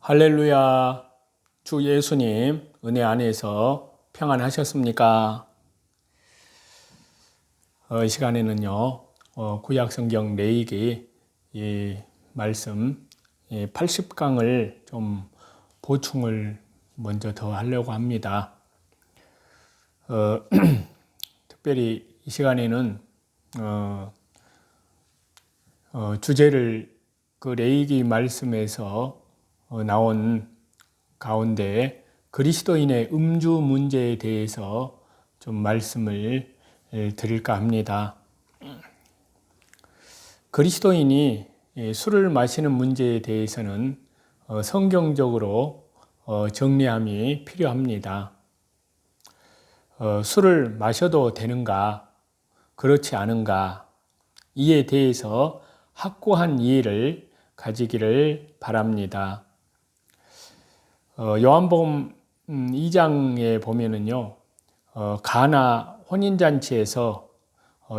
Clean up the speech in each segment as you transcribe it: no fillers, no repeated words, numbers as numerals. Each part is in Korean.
할렐루야. 주 예수님 은혜 안에서 평안하셨습니까? 이 시간에는요, 구약성경 레위기 이 말씀 80강을 좀 보충을 먼저 더 하려고 합니다. 특별히 이 시간에는 주제를 그 레위기 말씀에서 나온 가운데 그리스도인의 음주 문제에 대해서 좀 말씀을 드릴까 합니다. 그리스도인이 술을 마시는 문제에 대해서는 성경적으로 정리함이 필요합니다. 술을 마셔도 되는가, 그렇지 않은가, 이에 대해서 확고한 이해를 가지기를 바랍니다. 요한복음 2장에 보면은요, 가나 혼인잔치에서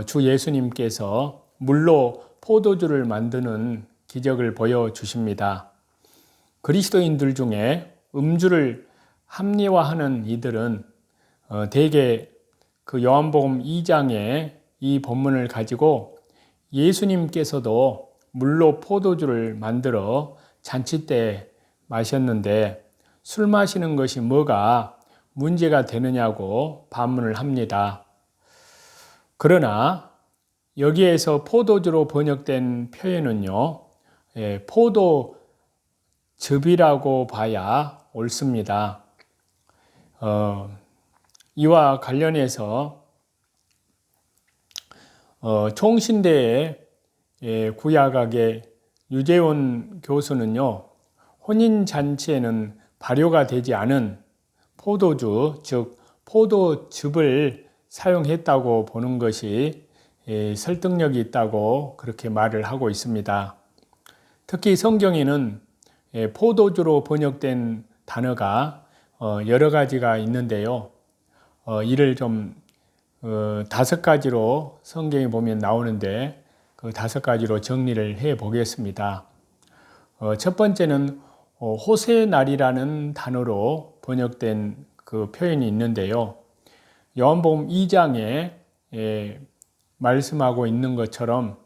주 예수님께서 물로 포도주를 만드는 기적을 보여주십니다. 그리스도인들 중에 음주를 합리화하는 이들은 대개 그 요한복음 2장의 이 본문을 가지고 예수님께서도 물로 포도주를 만들어 잔치 때 마셨는데 술 마시는 것이 뭐가 문제가 되느냐고 반문을 합니다. 그러나 여기에서 포도주로 번역된 표현은요, 포도즙이라고 봐야 옳습니다. 이와 관련해서 총신대의 구약학의 유재원 교수는요, 혼인잔치에는 발효가 되지 않은 포도주, 즉 포도즙을 사용했다고 보는 것이 설득력이 있다고 그렇게 말을 하고 있습니다. 특히 성경에는 포도주로 번역된 단어가 여러 가지가 있는데요. 이를 좀 5가지로 성경에 보면 나오는데 그 5가지로 정리를 해 보겠습니다. 첫 번째는 호세날이라는 단어로 번역된 그 표현이 있는데요. 요한복음 2장에 말씀하고 있는 것처럼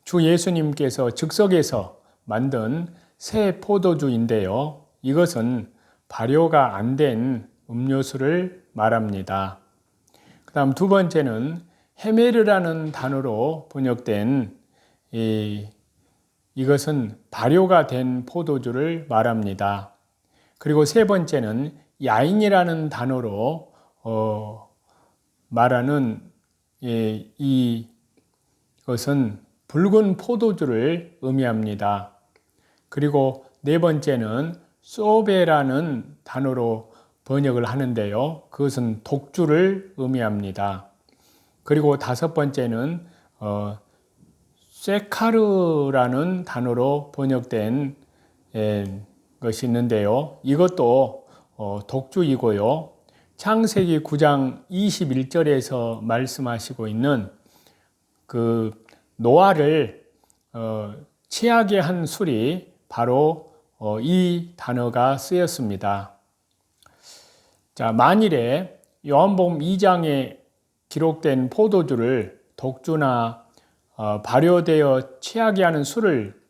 주 예수님께서 즉석에서 만든 새 포도주인데요. 이것은 발효가 안 된 음료수를 말합니다. 그 다음 두 번째는 헤메르라는 단어로 번역된 이것은 발효가 된 포도주를 말합니다. 그리고 세 번째는 야인이라는 단어로 말하는 이것은 붉은 포도주를 의미합니다. 그리고 네 번째는 소베라는 단어로 번역을 하는데요. 그것은 독주를 의미합니다. 그리고 5번째는 세카르라는 단어로 번역된 것이 있는데요. 이것도 독주이고요. 창세기 9장 21절에서 말씀하시고 있는 그 노아를 취하게 한 술이 바로 이 단어가 쓰였습니다. 자, 만일에 요한복음 2장에 기록된 포도주를 독주나 발효되어 취하게 하는 술을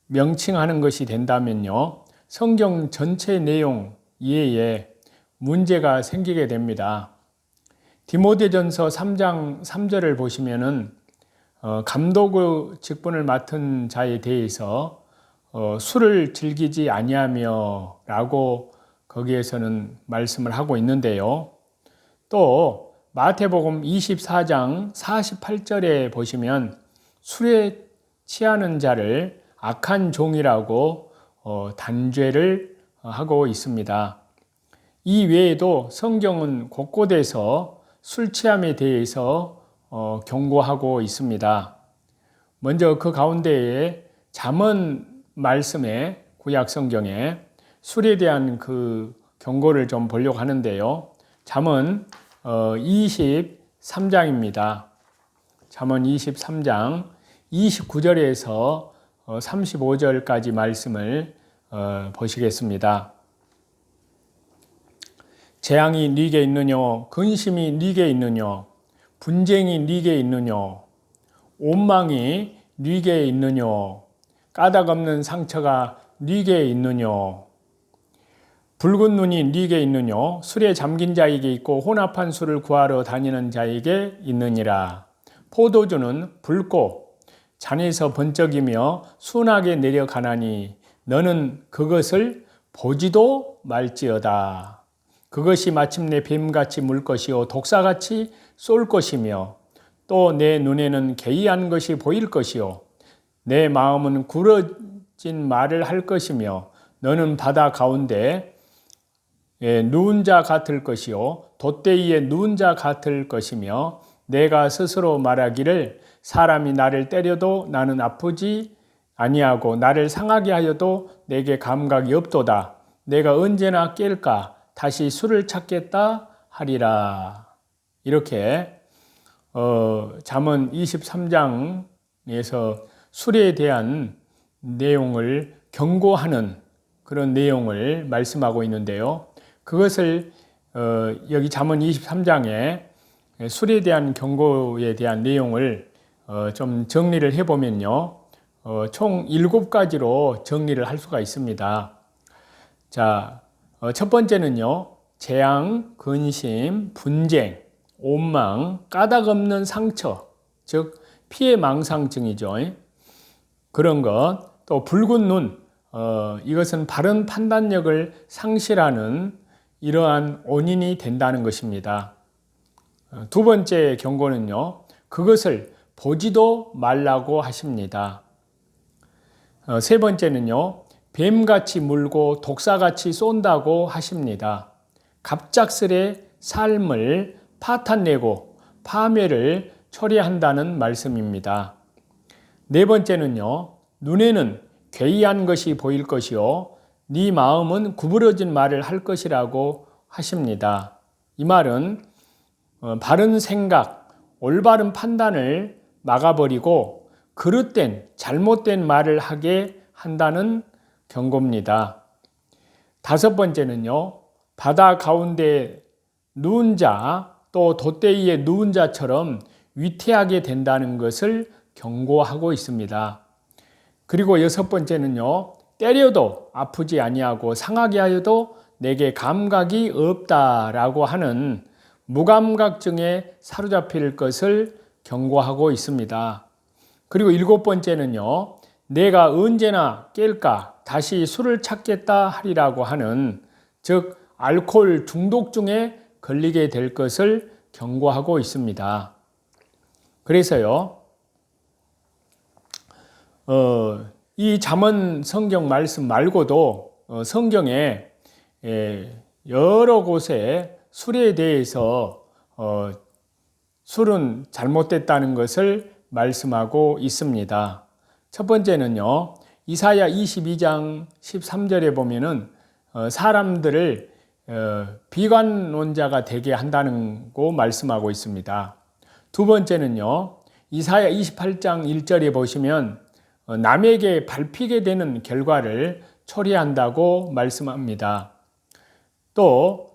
명칭하는 것이 된다면요, 성경 전체 내용 이해에 문제가 생기게 됩니다. 디모데전서 3장 3절을 보시면은 감독의 직분을 맡은 자에 대해서 술을 즐기지 아니하며 라고 거기에서는 말씀을 하고 있는데요. 또 마태복음 24장 48절에 보시면 술에 취하는 자를 악한 종이라고 단죄를 하고 있습니다. 이 외에도 성경은 곳곳에서 술 취함에 대해서 경고하고 있습니다. 먼저 그 가운데에 잠언 말씀에 구약 성경에 술에 대한 그 경고를 좀 보려고 하는데요. 잠언 23장입니다. 잠언 23장 29절에서 35절까지 말씀을 보시겠습니다. 재앙이 네게 있느뇨, 근심이 네게 있느뇨, 분쟁이 네게 있느뇨, 온망이 네게 있느뇨, 까닭 없는 상처가 네게 있느뇨, 붉은 눈이 네게 있느뇨, 술에 잠긴 자에게 있고 혼합한 술을 구하러 다니는 자에게 있느니라. 포도주는 붉고 잔에서 번쩍이며 순하게 내려가나니 너는 그것을 보지도 말지어다. 그것이 마침내 뱀같이 물 것이요 독사같이 쏠 것이며 또 내 눈에는 개의한 것이 보일 것이요 내 마음은 굴어진 말을 할 것이며 너는 바다 가운데 누운 자 같을 것이요 돛대위에 누운 자 같을 것이며 내가 스스로 말하기를 사람이 나를 때려도 나는 아프지 아니하고 나를 상하게 하여도 내게 감각이 없도다. 내가 언제나 깰까 다시 술을 찾겠다 하리라. 이렇게 잠언 23장에서 술에 대한 내용을 경고하는 그런 내용을 말씀하고 있는데요. 그것을 여기 잠언 23장에 술에 대한 경고에 대한 내용을 좀 정리를 해보면요. 총 7가지로 정리를 할 수가 있습니다. 자, 첫 번째는요. 재앙, 근심, 분쟁, 온망, 까닭 없는 상처, 즉 피해망상증이죠. 그런 것, 또 붉은 눈, 이것은 바른 판단력을 상실하는 이러한 원인이 된다는 것입니다. 두 번째 경고는요. 그것을 보지도 말라고 하십니다. 세 번째는요. 뱀같이 물고 독사같이 쏜다고 하십니다. 갑작스레 삶을 파탄내고 파멸을 초래한다는 말씀입니다. 네 번째는요. 눈에는 괴이한 것이 보일 것이요 네 마음은 구부러진 말을 할 것이라고 하십니다. 이 말은 바른 생각, 올바른 판단을 막아버리고 그릇된 잘못된 말을 하게 한다는 경고입니다. 다섯 번째는요. 바다 가운데 누운 자, 또 돛대위에 누운 자처럼 위태하게 된다는 것을 경고하고 있습니다. 그리고 여섯 번째는요. 때려도 아프지 아니하고 상하게 하여도 내게 감각이 없다라고 하는 무감각증에 사로잡힐 것을 경고하고 있습니다. 그리고 일곱 번째는요. 내가 언제나 깰까 다시 술을 찾겠다 하리라고 하는 즉 알코올 중독증에 걸리게 될 것을 경고하고 있습니다. 그래서요. 이 잠언 성경 말씀 말고도 성경에 여러 곳에 술에 대해서 술은 잘못됐다는 것을 말씀하고 있습니다. 첫 번째는요. 이사야 22장 13절에 보면은 사람들을 비관론자가 되게 한다는 거 말씀하고 있습니다. 두 번째는요. 이사야 28장 1절에 보시면 남에게 밟히게 되는 결과를 초래한다고 말씀합니다. 또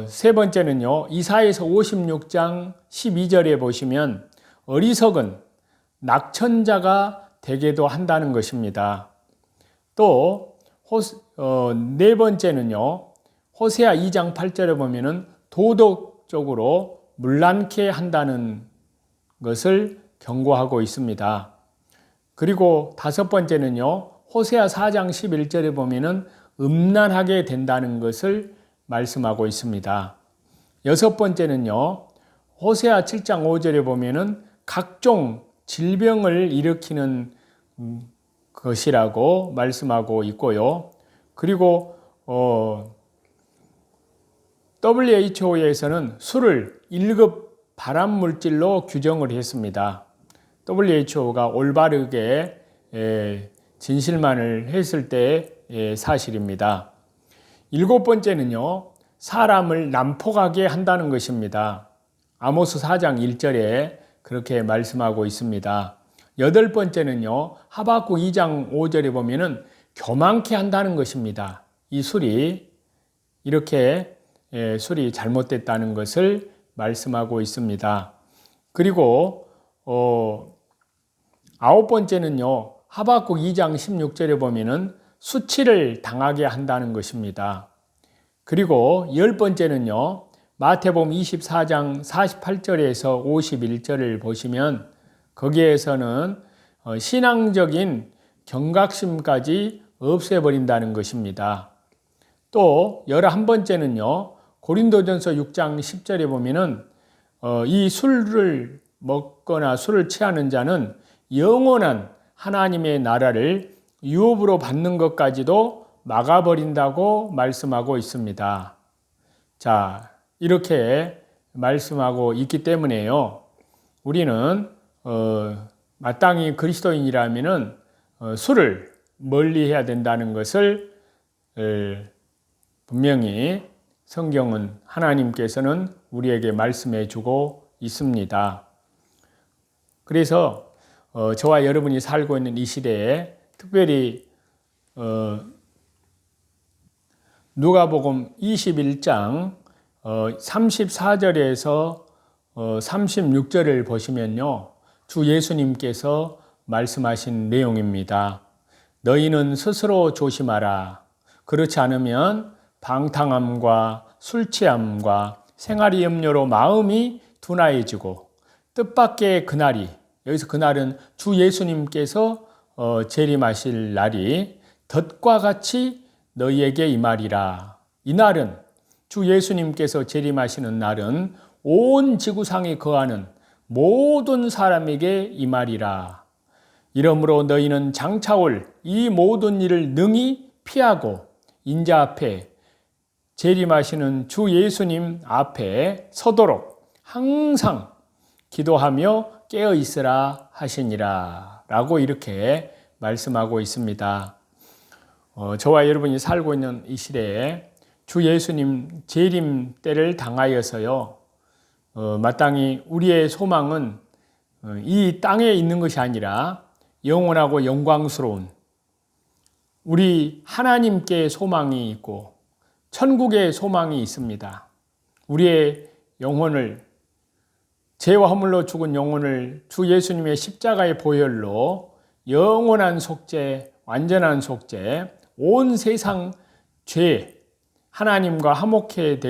세 번째는요. 이사야서 56장 12절에 보시면 어리석은 낙천자가 되게도 한다는 것입니다. 또 네 번째는요. 호세아 2장 8절에 보면은 도덕적으로 문란케 한다는 것을 경고하고 있습니다. 그리고 다섯 번째는요. 호세아 4장 11절에 보면은 음란하게 된다는 것을 말씀하고 있습니다. 여섯 번째는요. 호세아 7장 5절에 보면은 각종 질병을 일으키는 것이라고 말씀하고 있고요. 그리고 WHO에서는 술을 1급 발암물질로 규정을 했습니다. WHO가 올바르게 진실만을 했을 때의 사실입니다. 일곱 번째는요. 사람을 난폭하게 한다는 것입니다. 아모스 4장 1절에 그렇게 말씀하고 있습니다. 여덟 번째는요, 하박국 2장 5절에 보면은 교만케 한다는 것입니다. 이 술이 이렇게 술이 잘못됐다는 것을 말씀하고 있습니다. 그리고 아홉 번째는요, 하박국 2장 16절에 보면은 수치를 당하게 한다는 것입니다. 그리고 열 번째는요, 마태복음 24장 48절에서 51절을 보시면 거기에서는 신앙적인 경각심까지 없애버린다는 것입니다. 또 11번째는요, 고린도전서 6장 10절에 보면은 이 술을 먹거나 술을 취하는 자는 영원한 하나님의 나라를 유업으로 받는 것까지도 막아버린다고 말씀하고 있습니다. 자, 이렇게 말씀하고 있기 때문에요, 우리는 마땅히 그리스도인이라면은 술을 멀리해야 된다는 것을 분명히 성경은, 하나님께서는 우리에게 말씀해 주고 있습니다. 그래서 저와 여러분이 살고 있는 이 시대에 특별히 누가복음 21장 34절에서 36절을 보시면요, 주 예수님께서 말씀하신 내용입니다. 너희는 스스로 조심하라. 그렇지 않으면 방탕함과 술취함과 생활의 염려로 마음이 둔하여지고 뜻밖의 그날이, 여기서 그날은 주 예수님께서 재림하실 날이 덫과 같이 너희에게 임하리라. 이 날은, 주 예수님께서 재림하시는 날은 온 지구상에 거하는 모든 사람에게 임하리라. 이러므로 너희는 장차올 이 모든 일을 능히 피하고 인자 앞에, 재림하시는 주 예수님 앞에 서도록 항상 기도하며 깨어 있으라 하시니라 라고 이렇게 말씀하고 있습니다. 저와 여러분이 살고 있는 이 시대에 주 예수님 재림 때를 당하여서요, 마땅히 우리의 소망은 이 땅에 있는 것이 아니라 영원하고 영광스러운 우리 하나님께 소망이 있고 천국에 소망이 있습니다. 우리의 영혼을, 죄와 허물로 죽은 영혼을 주 예수님의 십자가의 보혈로 영원한 속죄, 완전한 속죄, 온 세상 죄, 하나님과 화목해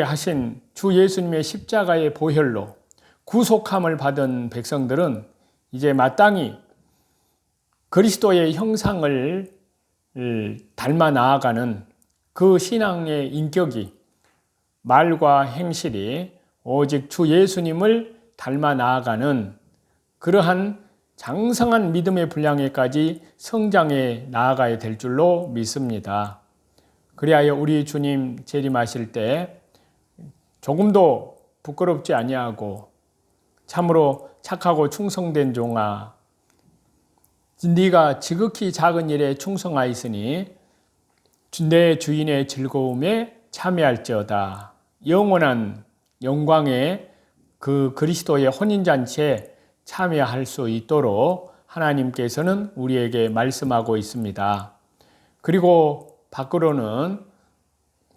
하신 주 예수님의 십자가의 보혈로 구속함을 받은 백성들은 이제 마땅히 그리스도의 형상을 닮아 나아가는 그 신앙의 인격이, 말과 행실이 오직 주 예수님을 닮아 나아가는 그러한 장성한 믿음의 분량에까지 성장해 나아가야 될 줄로 믿습니다. 그리하여 우리 주님 재림하실 때 조금도 부끄럽지 아니하고 참으로 착하고 충성된 종아, 네가 지극히 작은 일에 충성하였으니 내 주인의 즐거움에 참여할지어다. 영원한 영광의 그 그리스도의 혼인잔치에 참여할 수 있도록 하나님께서는 우리에게 말씀하고 있습니다. 그리고 밖으로는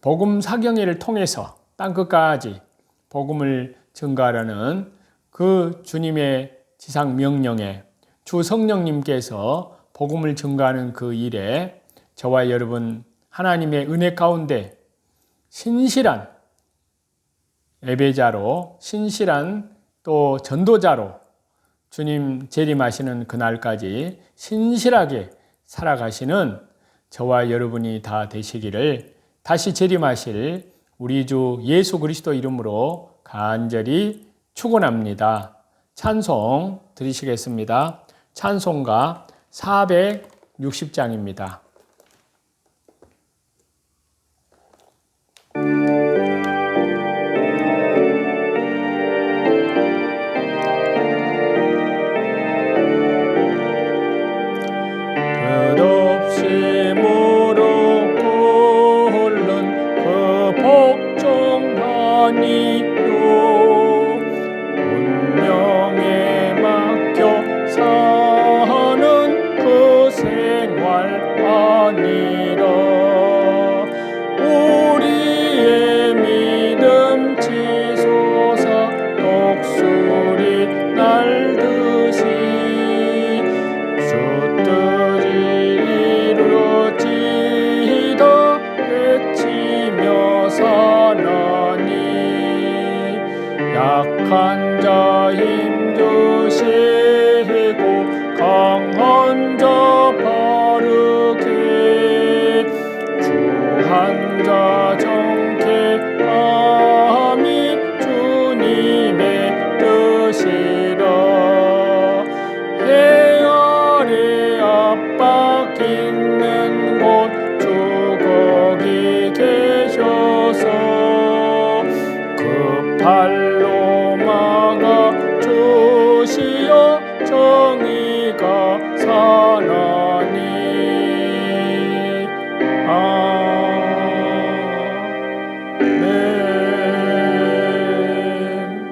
복음 사경회를 통해서 땅끝까지 복음을 전가하라는 그 주님의 지상 명령에, 주 성령님께서 복음을 전가하는 그 일에 저와 여러분 하나님의 은혜 가운데 신실한 예배자로, 신실한 또 전도자로 주님 재림하시는 그날까지 신실하게 살아가시는 저와 여러분이 다 되시기를 다시 재림하실 우리 주 예수 그리스도 이름으로 간절히 축원합니다. 찬송 드리시겠습니다. 찬송가 460장입니다. 끝없이 무릎 꿇는 그 복종하니요 운명의 막 생활 아니라 우리의 믿음 치솟아 독수리 날듯이 주 뜻이 이루어지다 외치며 사나니 약한 자 힘주시고 강한 자 바르게 주한 자 정케함이 주님의 뜻이라 해 아래 압박 있는 곳 주 거기 계셔서 그 발로 막아 주시어 정의가 사나니 아멘.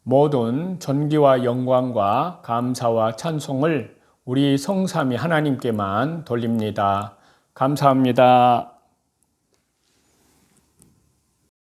모든 존귀와 영광과 감사와 찬송을 우리 성삼위 하나님께만 돌립니다. 감사합니다.